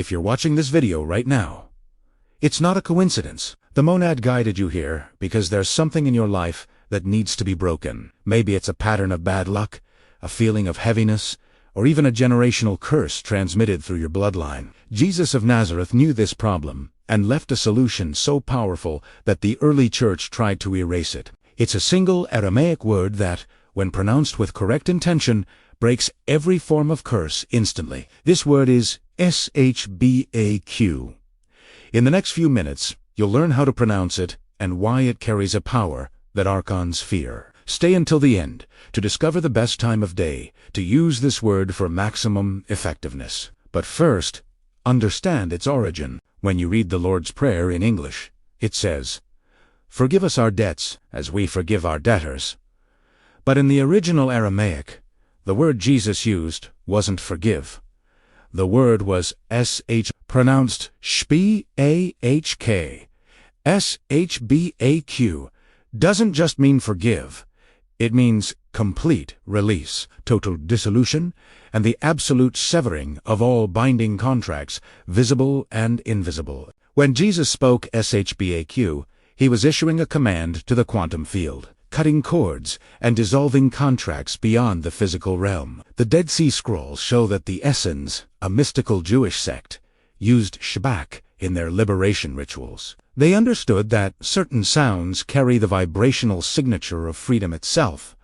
if you're watching this video right now, it's not a coincidence. The monad guided you here because there's something in your life that needs to be broken. Maybe it's a pattern of bad luck, a feeling of heaviness, or even a generational curse transmitted through your bloodline. Jesus of Nazareth knew this problem and left a solution so powerful that the early church tried to erase it. It's a single Aramaic word that, when pronounced with correct intention, breaks every form of curse instantly. This word is SHBAQ. In the next few minutes, you'll learn how to pronounce it and why it carries a power that archons fear. Stay until the end to discover the best time of day to use this word for maximum effectiveness. But first, understand its origin. When you read the Lord's Prayer in English, it says, "Forgive us our debts, as we forgive our debtors." But in the original Aramaic, the word Jesus used wasn't forgive. The word was SH, pronounced SHBAQ. SHBAQ doesn't just mean forgive. It means complete release, total dissolution, and the absolute severing of all binding contracts, visible and invisible. When Jesus spoke SHBAQ, he was issuing a command to the quantum field, cutting cords and dissolving contracts beyond the physical realm. The Dead Sea Scrolls show that the Essenes, a mystical Jewish sect, used SHBAQ in their liberation rituals. They understood that certain sounds carry the vibrational signature of freedom itself,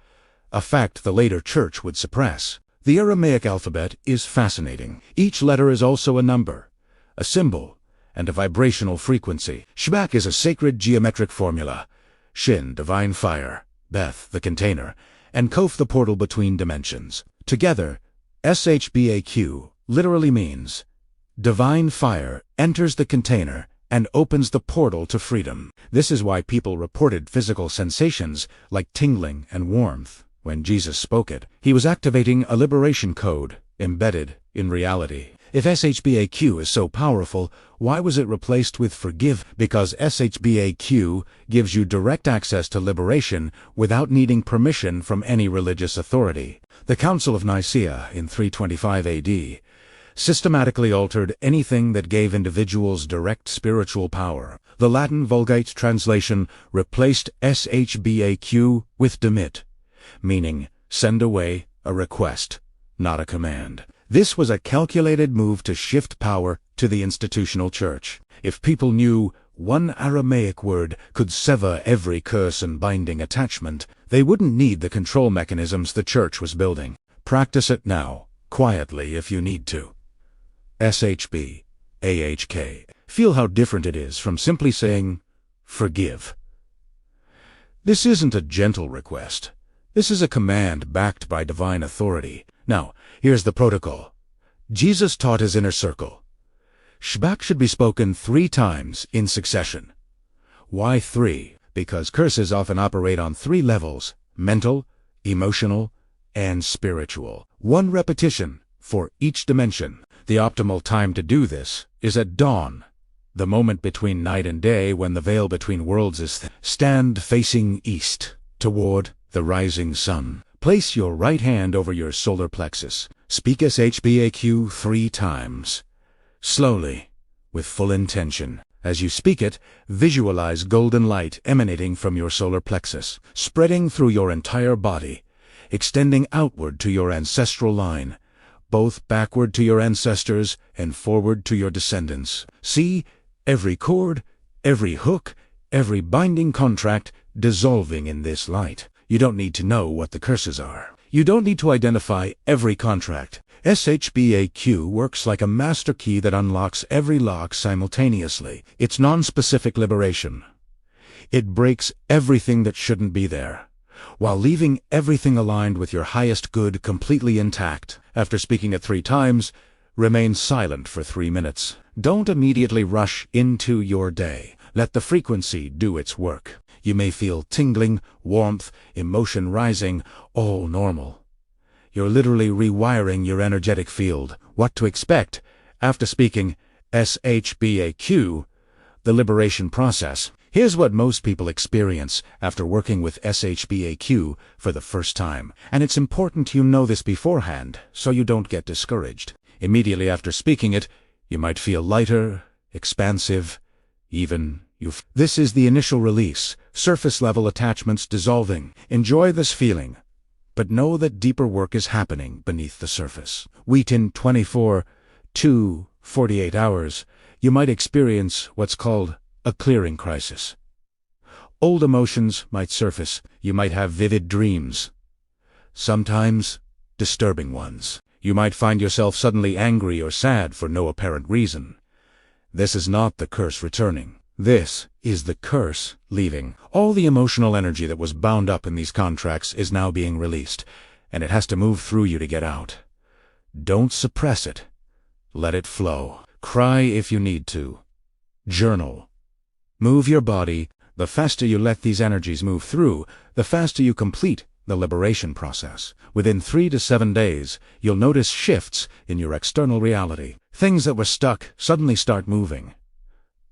a fact the later church would suppress. The Aramaic alphabet is fascinating. Each letter is also a number, a symbol, and a vibrational frequency. SHBAQ is a sacred geometric formula. Shin, divine fire, Beth, the container, and Kof, the portal between dimensions. Together, SHBAQ literally means divine fire enters the container and opens the portal to freedom. This is why people reported physical sensations like tingling and warmth when Jesus spoke it. He was activating a liberation code embedded in reality. If SHBAQ is so powerful, why was it replaced with forgive? Because SHBAQ gives you direct access to liberation without needing permission from any religious authority. The Council of Nicaea in 325 AD systematically altered anything that gave individuals direct spiritual power. The Latin Vulgate translation replaced SHBAQ with demit, meaning send away a request, not a command. This was a calculated move to shift power to the institutional church. If people knew one Aramaic word could sever every curse and binding attachment, they wouldn't need the control mechanisms the church was building. Practice it now, quietly if you need to. SHBAQ. Feel how different it is from simply saying, forgive. This isn't a gentle request. This is a command backed by divine authority. Now, here's the protocol. Jesus taught his inner circle. SHBAQ should be spoken 3 times in succession. Why 3? Because curses often operate on 3 levels: mental, emotional, and spiritual. 1 repetition for each dimension. The optimal time to do this is at dawn, the moment between night and day when the veil between worlds is thin. Stand facing east, toward the rising sun. Place your right hand over your solar plexus. Speak SHBAQ 3 times. Slowly, with full intention. As you speak it, visualize golden light emanating from your solar plexus, spreading through your entire body, extending outward to your ancestral line, both backward to your ancestors and forward to your descendants. See every cord, every hook, every binding contract dissolving in this light. You don't need to know what the curses are. You don't need to identify every contract. SHBAQ works like a master key that unlocks every lock simultaneously. It's non-specific liberation. It breaks everything that shouldn't be there, while leaving everything aligned with your highest good completely intact. After speaking it 3 times, remain silent for 3 minutes. Don't immediately rush into your day. Let the frequency do its work. You may feel tingling, warmth, emotion rising, all normal. You're literally rewiring your energetic field. What to expect after speaking SHBAQ, the liberation process. Here's what most people experience after working with SHBAQ for the first time. And it's important you know this beforehand so you don't get discouraged. Immediately after speaking it, You might feel lighter, expansive, This is the initial release, surface-level attachments dissolving. Enjoy this feeling, but know that deeper work is happening beneath the surface. Within 24 to 48 hours, you might experience what's called a clearing crisis. Old emotions might surface. You might have vivid dreams, sometimes disturbing ones. You might find yourself suddenly angry or sad for no apparent reason. This is not the curse returning. This is the curse leaving. All the emotional energy that was bound up in these contracts is now being released, and it has to move through you to get out. Don't suppress it. Let it flow. Cry if you need to. Journal. Move your body. The faster you let these energies move through, the faster you complete the liberation process. Within 3 to 7 days, you'll notice shifts in your external reality. Things that were stuck suddenly start moving.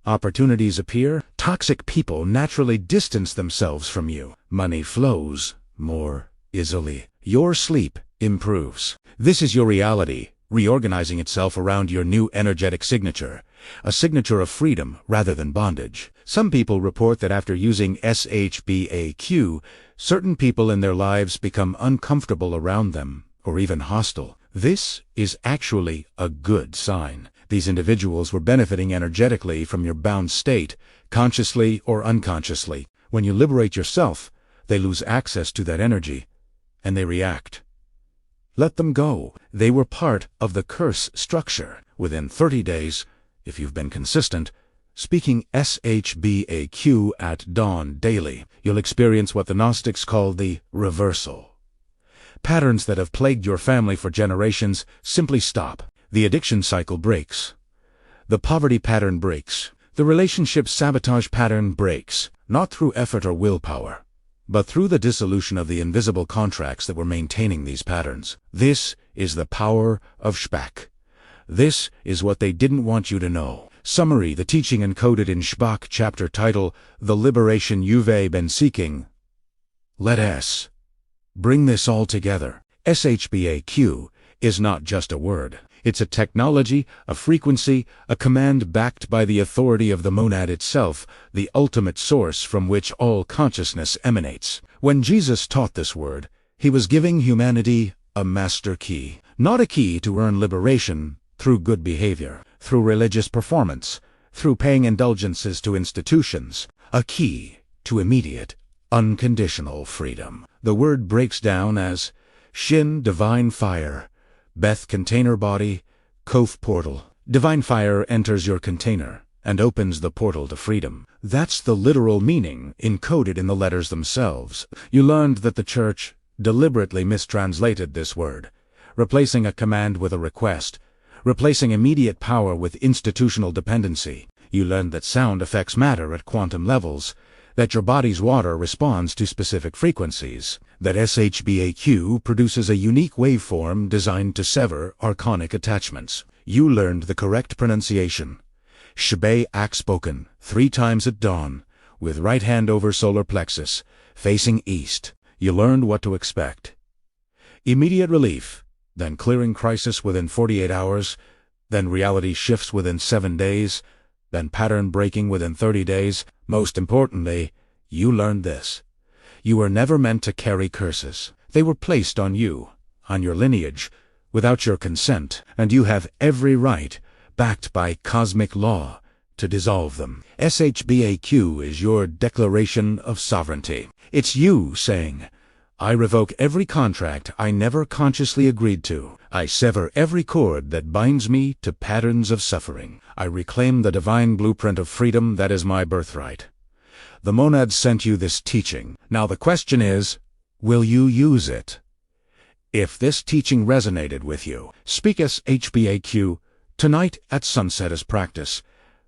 Opportunities appear. Toxic people naturally distance themselves from you. Money flows more easily. Your sleep improves. This is your reality, reorganizing itself around your new energetic signature, a signature of freedom rather than bondage. Some people report that after using SHBAQ, certain people in their lives become uncomfortable around them, or even hostile. This is actually a good sign. These individuals were benefiting energetically from your bound state, consciously or unconsciously. When you liberate yourself, they lose access to that energy, and they react. Let them go. They were part of the curse structure. Within 30 days, if you've been consistent, speaking SHBAQ at dawn daily, you'll experience what the Gnostics call the reversal. Patterns that have plagued your family for generations simply stop. The addiction cycle breaks. The poverty pattern breaks. The relationship sabotage pattern breaks, not through effort or willpower, but through the dissolution of the invisible contracts that were maintaining these patterns. This is the power of SHBAQ. This is what they didn't want you to know. Summary: the teaching encoded in SHBAQ chapter title, The Liberation You've Been Seeking. Let us bring this all together. SHBAQ is not just a word. It's a technology, a frequency, a command backed by the authority of the monad itself, the ultimate source from which all consciousness emanates. When Jesus taught this word, he was giving humanity a master key. Not a key to earn liberation through good behavior, through religious performance, through paying indulgences to institutions. A key to immediate, unconditional freedom. The word breaks down as Shin, divine fire, Beth, container body, Kof, portal. Divine fire enters your container and opens the portal to freedom. That's the literal meaning encoded in the letters themselves. You learned that the Church deliberately mistranslated this word, replacing a command with a request, replacing immediate power with institutional dependency. You learned that sound affects matter at quantum levels, that your body's water responds to specific frequencies, that SHBAQ produces a unique waveform designed to sever archonic attachments. You learned the correct pronunciation. SHBAQ spoken 3 times at dawn, with right hand over solar plexus, facing east. You learned what to expect. Immediate relief, then clearing crisis within 48 hours, then reality shifts within 7 days, then pattern breaking within 30 days. Most importantly, you learned this. You were never meant to carry curses. They were placed on you, on your lineage, without your consent, and you have every right, backed by cosmic law, to dissolve them. SHBAQ is your declaration of sovereignty. It's you saying, I revoke every contract I never consciously agreed to. I sever every cord that binds me to patterns of suffering. I reclaim the divine blueprint of freedom that is my birthright. The monad sent you this teaching. Now the question is, will you use it? If this teaching resonated with you, speak SHBAQ tonight at sunset as practice.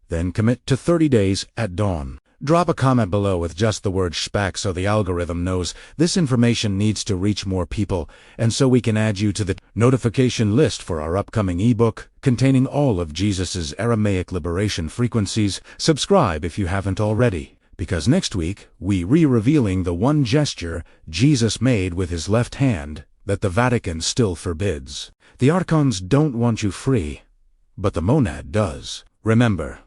Then commit to 30 days at dawn. Drop a comment below with just the word SHBAQ so the algorithm knows this information needs to reach more people, and so we can add you to the notification list for our upcoming ebook containing all of Jesus's Aramaic liberation frequencies. Subscribe if you haven't already, because next week we revealing the one gesture Jesus made with his left hand that the Vatican still forbids. The Archons don't want you free. But the monad does. Remember,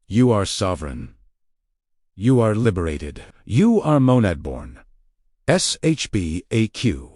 you are sovereign. You are liberated. You are monad-born. SHBAQ.